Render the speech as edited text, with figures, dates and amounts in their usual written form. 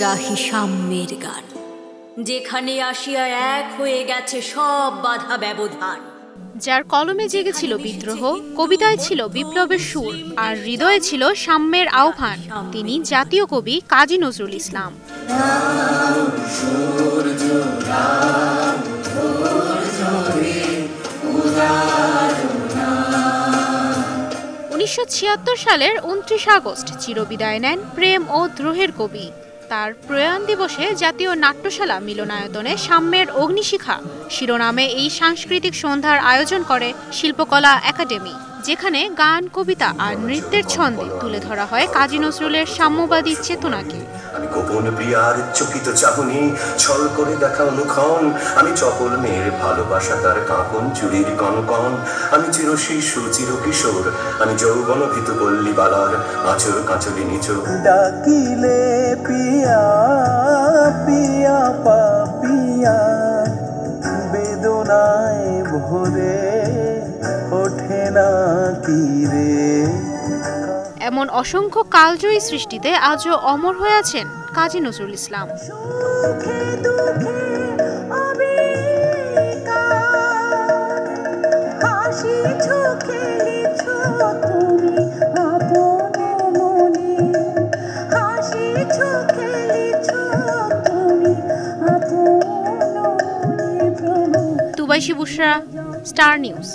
গাহি সাম্যের গান, যেখানে আসিয়া এক হয়ে গেছে সব বাধা ব্যবধান। যার কলমে জেগেছিল বিদ্রোহ, কবিতায় ছিল বিপ্লবের সুর, আর হৃদয়ে ছিল সাম্যের আহ্বান, তিনি জাতীয় কবি কাজী নজরুল ইসলাম। 1976 সালের 29 আগস্ট চিরবিদায় নেন প্রেম ও দ্রোহের কবি। তার প্রয়াণ দিবসে জাতীয় নাট্যশালা মিলনায়তনে সাম্যের অগ্নিশিখা শিরোনামে এই সাংস্কৃতিক সন্ধ্যার আয়োজন করে শিল্পকলা একাডেমি, যেখানে গান, কবিতা আর নৃত্যের ছন্দে তুলে ধরা হয় কাজী নজরুলের সাম্যবাদী চেতনাকে। আমি গোপন প্রিয়ার চকিত চাহনি ছল করে দেখা অনুক্ষণ, আমি চপল মেয়ের ভালোবাসা তার কাঁপন চুরির কনকন, আমি চির শিশু চির কিশোর, আমি যৌবন ভীত পল্লী বালার আঁচল কাঁচলি নিচোর। ডাকিলে পিয়া পিয়া পাপিয়া বেদনায় ভরে ওঠে না তীরে। এমন অসংখ্য কালজয়ী সৃষ্টিতে আজও অমর হয়ে আছেন কাজী নজরুল ইসলাম। তুবাইশি বুশরা, স্টার নিউজ।